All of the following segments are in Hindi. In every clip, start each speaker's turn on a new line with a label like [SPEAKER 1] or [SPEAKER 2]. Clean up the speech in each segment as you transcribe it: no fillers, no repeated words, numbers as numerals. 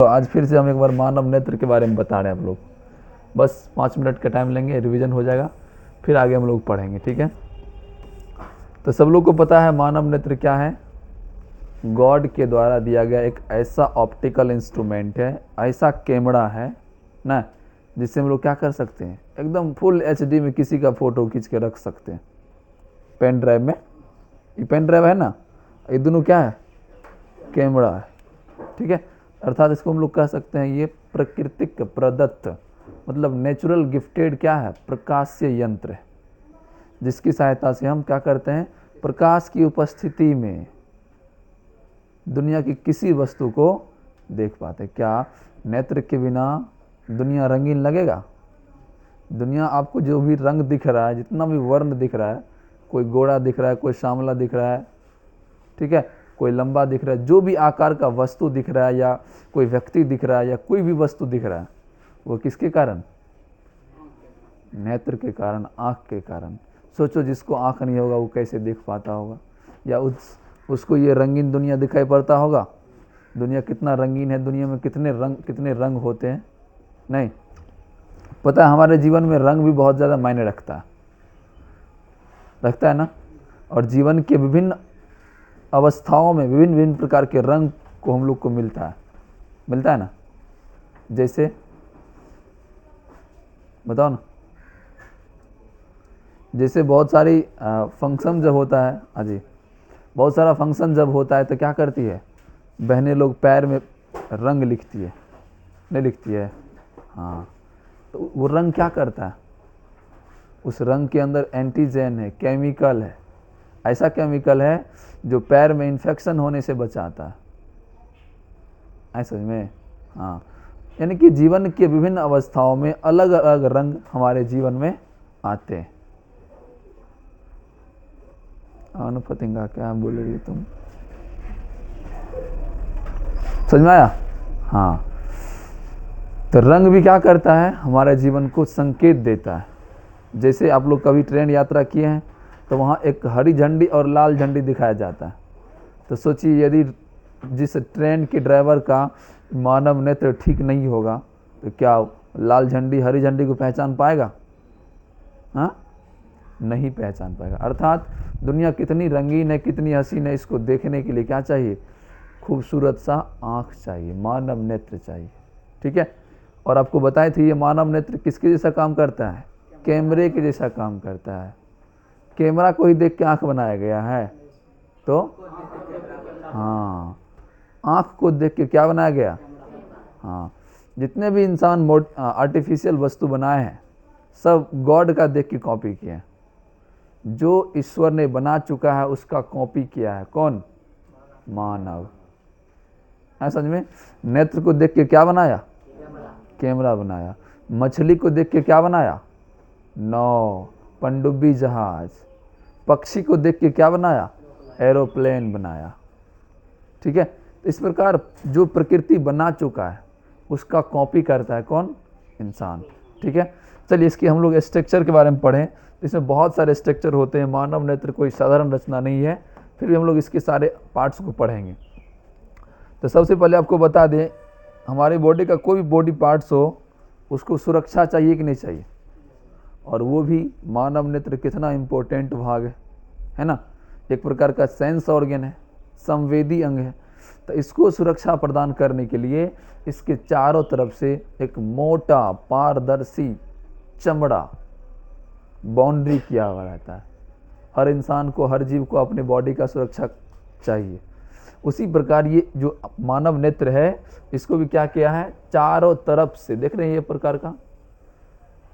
[SPEAKER 1] तो आज फिर से हम एक बार मानव नेत्र के बारे में बता रहे हैं आप लोग। बस 5 मिनट का टाइम लेंगे, रिवीजन हो जाएगा, फिर आगे हम लोग पढ़ेंगे, ठीक है। तो सब लोग को पता है मानव नेत्र क्या है। गॉड के द्वारा दिया गया एक ऐसा ऑप्टिकल इंस्ट्रूमेंट है, ऐसा कैमरा है ना, जिससे हम लोग क्या कर सकते हैं, एकदम फुल HD में किसी का फोटो खींच के रख सकते हैं। पेन ड्राइव में, ये पेन ड्राइव है ना, ये दोनों क्या है, कैमरा है, ठीक है। अर्थात इसको हम लोग कह सकते हैं ये प्राकृतिक प्रदत्त, मतलब नेचुरल गिफ्टेड क्या है, प्रकाशीय यंत्र है, जिसकी सहायता से हम क्या करते हैं, प्रकाश की उपस्थिति में दुनिया की किसी वस्तु को देख पाते। क्या नेत्र के बिना दुनिया रंगीन लगेगा? दुनिया आपको जो भी रंग दिख रहा है, जितना भी वर्ण दिख रहा है, कोई गोरा दिख रहा है, कोई श्यामला दिख रहा है, ठीक है, कोई लंबा दिख रहा है, जो भी आकार का वस्तु दिख रहा है, या कोई व्यक्ति दिख रहा है, या कोई भी वस्तु दिख रहा है, वो किसके कारण? नेत्र के कारण, आँख के कारण। सोचो जिसको आँख नहीं होगा वो कैसे देख पाता होगा, या उसको ये रंगीन दुनिया दिखाई पड़ता होगा? दुनिया कितना रंगीन है, दुनिया में कितने रंग होते हैं, नहीं पता है। हमारे जीवन में रंग भी बहुत ज़्यादा मायने रखता है ना। और जीवन के विभिन्न अवस्थाओं में विभिन्न प्रकार के रंग को हम लोग को मिलता है ना। जैसे बताओ ना, जैसे बहुत सारी फंक्शन जब होता है, हाँ जी, बहुत सारा फंक्शन जब होता है तो क्या करती है बहनें लोग, पैर में रंग लिखती है, नहीं लिखती है? हाँ, तो वो रंग क्या करता है, उस रंग के अंदर एंटीजन है, केमिकल है, ऐसा केमिकल है जो पैर में इन्फेक्शन होने से बचाता है, ऐसा में। हाँ, यानी कि जीवन के विभिन्न अवस्थाओं में अलग अलग रंग हमारे जीवन में आते हैं। अनुपतिंगा, क्या बोल रही हो तुम, समझ में आया? हाँ, तो रंग भी क्या करता है, हमारे जीवन को संकेत देता है। जैसे आप लोग कभी ट्रेन यात्रा किए हैं तो वहाँ एक हरी झंडी और लाल झंडी दिखाया जाता है। तो सोचिए यदि जिस ट्रेन के ड्राइवर का मानव नेत्र ठीक नहीं होगा तो क्या लाल झंडी हरी झंडी को पहचान पाएगा? हाँ, नहीं पहचान पाएगा। अर्थात दुनिया कितनी रंगीन है, कितनी हसीन है, इसको देखने के लिए क्या चाहिए, खूबसूरत सा आँख चाहिए, मानव नेत्र चाहिए, ठीक है। और आपको बताए थे ये मानव नेत्र किसके जैसा काम करता है, कैमरे के जैसा काम करता है। कैमरा को ही देख के आँख बनाया गया है, तो हाँ, आँख को देख के क्या बनाया गया? हाँ, जितने भी इंसान आर्टिफिशियल वस्तु बनाए हैं सब गॉड का देख के कॉपी किए हैं। जो ईश्वर ने बना चुका है उसका कॉपी किया है, कौन? मानव। है समझ में? नेत्र को देख के क्या बनाया? कैमरा बनाया। मछली को देख के क्या बनाया? नाव, पनडुब्बी जहाज। पक्षी को देख के क्या बनाया? एरोप्लेन बनाया, ठीक है। इस प्रकार जो प्रकृति बना चुका है उसका कॉपी करता है कौन? इंसान, ठीक है। चलिए इसकी हम लोग स्ट्रक्चर के बारे में पढ़ें। इसमें बहुत सारे स्ट्रक्चर होते हैं, मानव नेत्र कोई साधारण रचना नहीं है, फिर भी हम लोग इसके सारे पार्ट्स को पढ़ेंगे। तो सबसे पहले आपको बता दें, हमारी बॉडी का कोई भी बॉडी पार्ट्स हो उसको सुरक्षा चाहिए कि नहीं चाहिए, और वो भी मानव नेत्र कितना इम्पोर्टेंट भाग है ना, एक प्रकार का सेंस ऑर्गन है, संवेदी अंग है। तो इसको सुरक्षा प्रदान करने के लिए इसके चारों तरफ से एक मोटा पारदर्शी चमड़ा बाउंड्री किया हुआ रहता है। हर इंसान को, हर जीव को अपने बॉडी का सुरक्षा चाहिए। उसी प्रकार ये जो मानव नेत्र है इसको भी क्या किया है, चारों तरफ से, देख रहे हैं ये प्रकार का,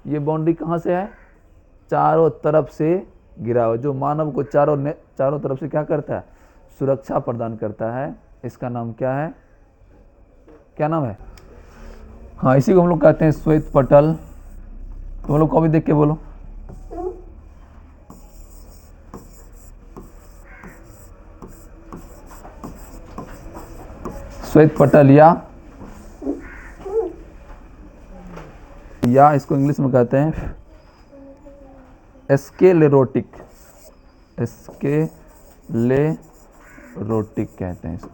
[SPEAKER 1] ये बाउंड्री कहाँ से है, चारों तरफ से गिरा हुआ, जो मानव को चारों तरफ से क्या करता है, सुरक्षा प्रदान करता है। इसका नाम क्या है, क्या नाम है? हाँ, इसी को हम लोग कहते हैं श्वेत पटल। तुम लोग कॉपी देख के बोलो। श्वेत पटल या इसको इंग्लिश में कहते हैं स्क्लेरोटिक कहते हैं इसको।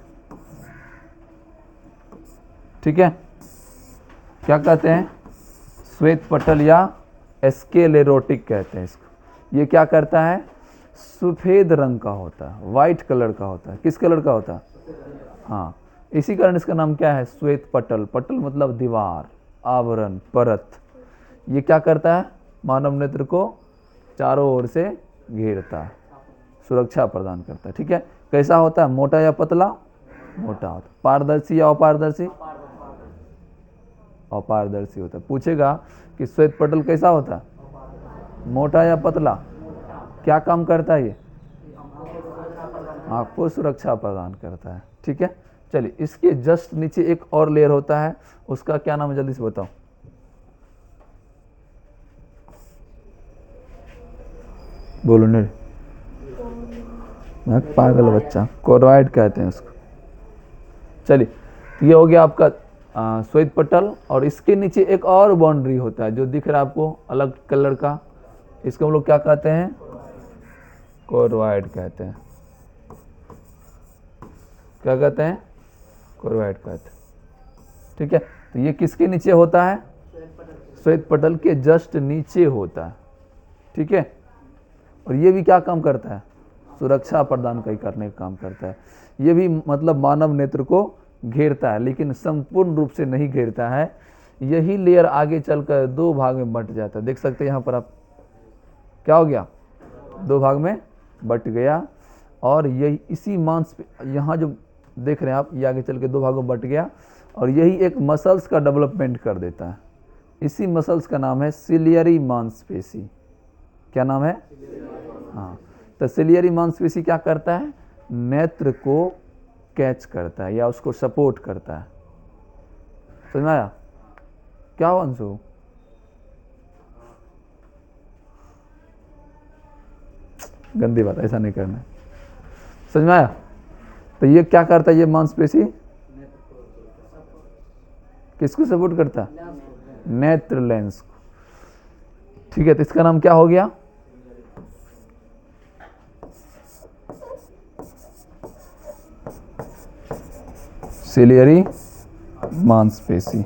[SPEAKER 1] ठीक है, क्या कहते हैं, श्वेत पटल या स्क्लेरोटिक कहते हैं इसको। ये क्या करता है, सफ़ेद रंग का होता है, वाइट कलर का होता है। किस कलर का होता है? हाँ, इसी कारण इसका नाम क्या है, श्वेत पटल। पटल मतलब दीवार, आवरण, परत। ये क्या करता है, मानव नेत्र को चारों ओर से घेरता है, सुरक्षा प्रदान करता है। ठीक है, कैसा होता है, मोटा या पतला? मोटा होता है। पारदर्शी या अपारदर्शी? अपारदर्शी होता है। पूछेगा कि श्वेत पटल कैसा होता है, मोटा या पतला? क्या काम करता है ये? आपको सुरक्षा प्रदान करता है। ठीक है, चलिए इसके जस्ट नीचे एक और लेयर होता है, उसका क्या नाम है, जल्दी से बताओ। बोलो नहीं, मैं पागल बच्चा, कोरॉइड कहते हैं उसको। चलिए, ये हो गया आपका श्वेत पटल, और इसके नीचे एक और बाउंड्री होता है जो दिख रहा है आपको अलग कलर का, इसको हम लोग क्या कहते हैं, कोरॉइड कहते हैं। क्या कहते हैं, कोरॉइड कहते हैं। ठीक है, तो ये किसके नीचे होता है, श्वेत पटल के जस्ट नीचे होता है। ठीक है, और ये भी क्या काम करता है, सुरक्षा प्रदान करने का काम करता है। ये भी मतलब मानव नेत्र को घेरता है, लेकिन संपूर्ण रूप से नहीं घेरता है। यही लेयर आगे चलकर दो भाग में बंट जाता है। देख सकते हैं यहाँ पर आप, क्या हो गया, दो भाग में बट गया, और यही इसी मांस यहाँ जो देख रहे हैं आप, ये आगे चल के दो भागों में बट गया, और यही एक मसल्स का डेवलपमेंट कर देता है। इसी मसल्स का नाम है सिलियरी मांसपेशी। क्या नाम है? हाँ, तो सिलियरी मांसपेशी क्या करता है, नेत्र को कैच करता है या उसको सपोर्ट करता है। समझ में आया? क्या हो अंशु? गंदी बात, ऐसा नहीं करना। समझ में आया? तो ये क्या करता है, ये मांसपेशी किसको सपोर्ट करता है, नेत्र लेंस को। ठीक है, तो इसका नाम क्या हो गया, सिलियरी मांसपेशी।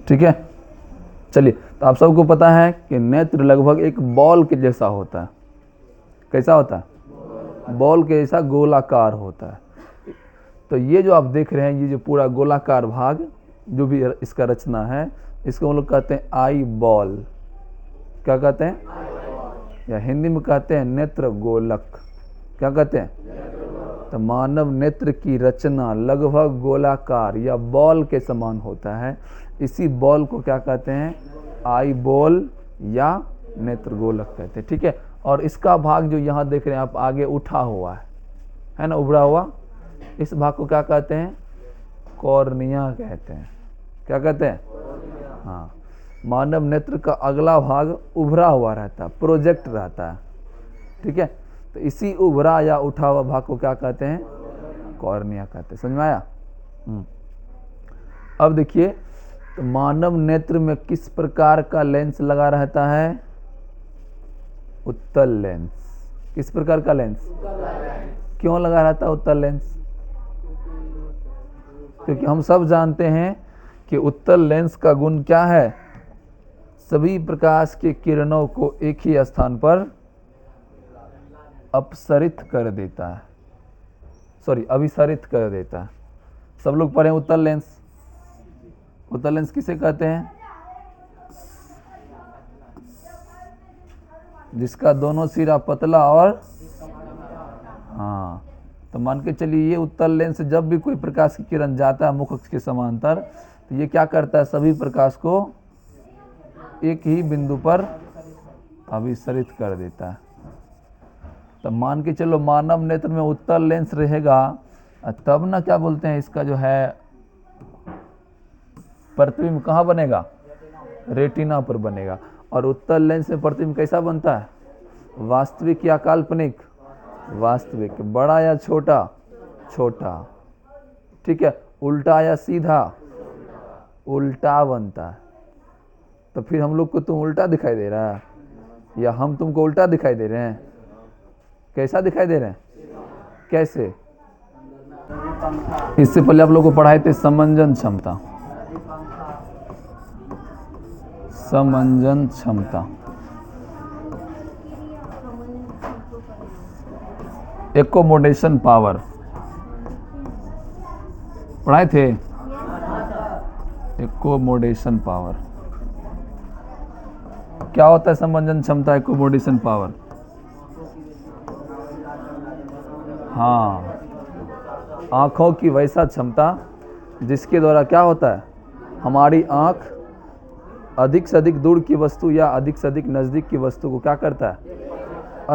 [SPEAKER 1] ठीक है, चलिए, तो आप सबको पता है कि नेत्र लगभग एक बॉल के जैसा होता है। कैसा होता है, बॉल के जैसा गोलाकार होता है। तो ये जो आप देख रहे हैं, ये जो पूरा गोलाकार भाग जो भी इसका रचना है, इसको हम लोग कहते हैं आई बॉल। क्या कहते हैं, या हिंदी में कहते हैं नेत्र गोलक। क्या कहते हैं? तो मानव नेत्र की रचना लगभग गोलाकार या बॉल के समान होता है। इसी बॉल को क्या कहते हैं, आई बॉल या नेत्र गोलक कहते हैं। ठीक है, और इसका भाग जो यहाँ देख रहे हैं आप, आगे उठा हुआ है ना, उभरा हुआ, इस भाग को क्या कहते हैं, कॉर्निया कहते हैं। क्या कहते हैं? हाँ, मानव नेत्र का अगला भाग उभरा हुआ रहता है, प्रोजेक्ट रहता है। ठीक है, तो इसी उभरा या उठा हुआ भाग को क्या कहते हैं, कॉर्निया कहते हैं। समझ में आया? अब देखिए, तो मानव नेत्र में किस प्रकार का लेंस लगा रहता है, उत्तल लेंस। किस प्रकार का लेंस? क्यों लगा रहता है उत्तल लेंस? क्योंकि हम सब जानते हैं कि उत्तल लेंस का गुण क्या है, सभी प्रकाश के किरणों को एक ही स्थान पर अपसरित कर देता है, अभिसरित कर देता है। सब लोग पढ़े उत्तल लेंस। उत्तल लेंस किसे कहते हैं, जिसका दोनों सिरा पतला और, हाँ, तो मान के चलिए ये उत्तल लेंस जब भी कोई प्रकाश की किरण जाता है मुख के समांतर, तो ये क्या करता है, सभी प्रकाश को एक ही बिंदु पर अभिसरित कर देता है। तो मान के चलो मानव नेत्र में उत्तल लेंस रहेगा, तब ना क्या बोलते हैं, इसका जो है प्रतिबिंब कहाँ बनेगा, रेटिना पर बनेगा। और उत्तल लेंस में प्रतिबिंब कैसा बनता है, वास्तविक या काल्पनिक, वास्तविक। बड़ा या छोटा, छोटा। ठीक है, उल्टा या सीधा, उल्टा बनता है। तो फिर हम लोग को तुम उल्टा दिखाई दे रहा है या हम तुमको उल्टा दिखाई दे रहे हैं, कैसा दिखाई दे रहे हैं, कैसे? इससे पहले आप लोगों को पढ़ाए थे समंजन क्षमता, समंजन क्षमता, एकोमोडेशन पावर पढ़ाए थे। एकोमोडेशन पावर क्या होता है? समंजन क्षमता, एकोमोडेशन पावर। हाँ, आँखों की वैसा क्षमता जिसके द्वारा क्या होता है, हमारी आँख अधिक से अधिक दूर की वस्तु या अधिक से अधिक नज़दीक की वस्तु को क्या करता है,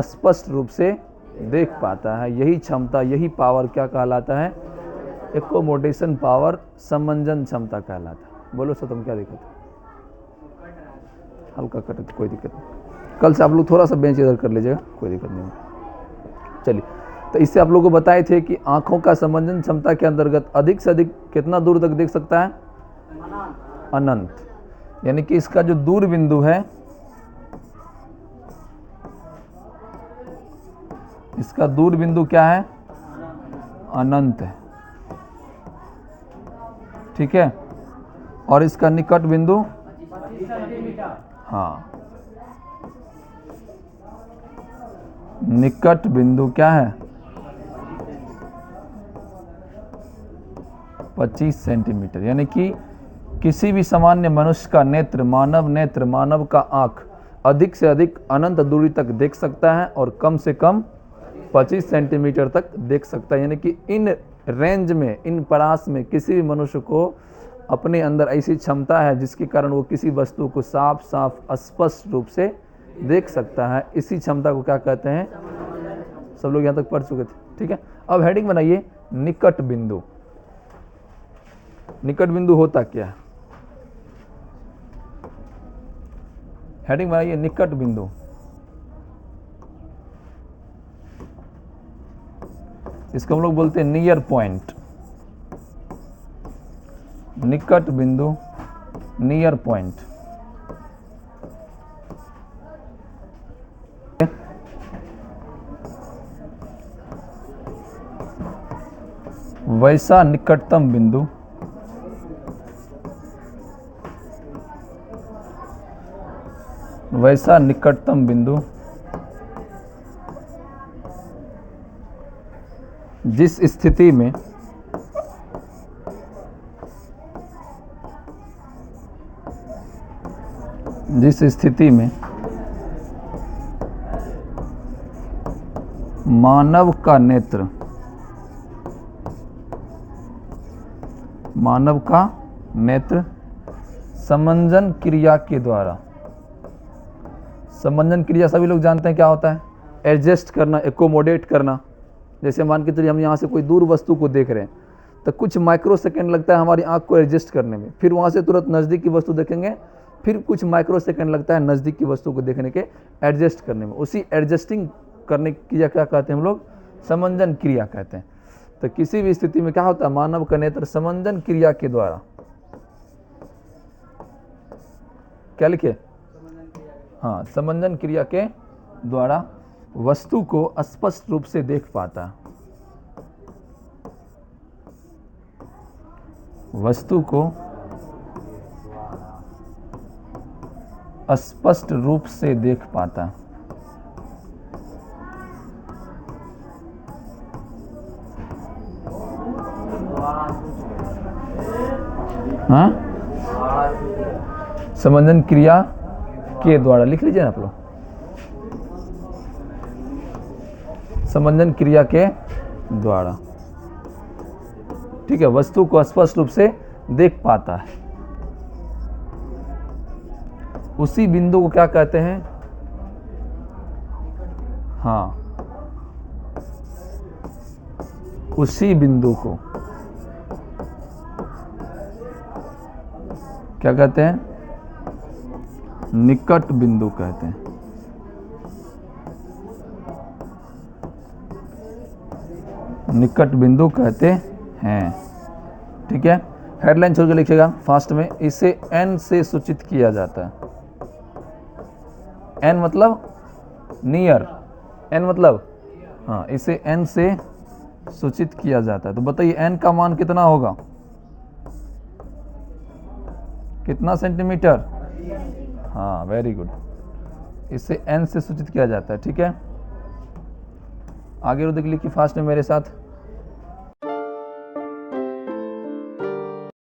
[SPEAKER 1] स्पष्ट रूप से देख पाता है। यही क्षमता, यही पावर क्या कहलाता है? एकोमोडेशन पावर, समंजन क्षमता कहलाता है। बोलो सर, तुम क्या दिक्कत है? हल्का कटे तो कोई दिक्कत नहीं, कल से आप लोग थोड़ा सा बेंच इधर कर लीजिएगा, कोई दिक्कत नहीं। चलिए, तो इससे आप लोगों को बताए थे कि आंखों का समंजन क्षमता के अंतर्गत अधिक से अधिक कितना दूर तक देख सकता है? अनंत। यानी कि इसका जो दूर बिंदु है, इसका दूर बिंदु क्या है? अनंत है, ठीक है। और इसका निकट बिंदु, हाँ, निकट बिंदु क्या है? 25 सेंटीमीटर। यानी कि किसी भी सामान्य मनुष्य का नेत्र, मानव का आँख अधिक से अधिक अनंत दूरी तक देख सकता है और कम से कम 25 सेंटीमीटर तक देख सकता है। यानी कि इन रेंज में, इन परास में किसी भी मनुष्य को अपने अंदर ऐसी क्षमता है जिसके कारण वो किसी वस्तु को साफ साफ स्पष्ट रूप से देख सकता है। इसी क्षमता को क्या कहते हैं? सब लोग यहाँ तक पढ़ चुके थे, ठीक है। अब हेडिंग बनाइए, निकट बिंदु। निकट बिंदु होता क्या है? हेडिंग बनाइए, निकट बिंदु। इसको हम लोग बोलते हैं नियर पॉइंट। निकट बिंदु, नियर पॉइंट। वैसा निकटतम बिंदु, वैसा निकटतम बिंदु जिस स्थिति में मानव का नेत्र समंजन क्रिया के द्वारा, समंजन क्रिया सभी लोग जानते हैं क्या होता है? एडजस्ट करना, एकोमोडेट करना। जैसे मान के चलिए हम यहाँ से कोई दूर वस्तु को देख रहे हैं तो कुछ माइक्रो सेकेंड लगता है हमारी आंख को एडजस्ट करने में, फिर वहाँ से तुरंत नज़दीक की वस्तु देखेंगे, फिर कुछ माइक्रो सेकेंड लगता है नज़दीक की वस्तु को देखने के एडजस्ट करने में। उसी एडजस्टिंग करने की क्रिया क्या कहते हैं हम लोग? समंजन क्रिया कहते हैं। तो किसी भी स्थिति में क्या होता है? मानव का नेत्र समंजन क्रिया के द्वारा, क्या लिखे? हाँ, समंजन क्रिया के द्वारा वस्तु को स्पष्ट रूप से देख पाता है। वस्तु को स्पष्ट रूप से देख पाता है। हाँ, समंजन क्रिया के द्वारा लिख लीजिए ना आप लोग, समंजन क्रिया के द्वारा, ठीक है। वस्तु को स्पष्ट रूप से देख पाता है। उसी बिंदु को क्या कहते हैं? हाँ, उसी बिंदु को क्या कहते हैं? निकट बिंदु कहते हैं। निकट बिंदु कहते हैं, ठीक है। हेडलाइन छोड़ के लिखिएगा फास्ट में। इसे एन से सूचित किया जाता है। एन मतलब नियर, एन मतलब, हाँ, इसे एन से सूचित किया जाता है। तो बताइए n का मान कितना होगा, कितना सेंटीमीटर? हाँ, वेरी गुड, इसे n से सूचित किया जाता है। ठीक है, आगे देख लीजिए फास्ट में मेरे साथ।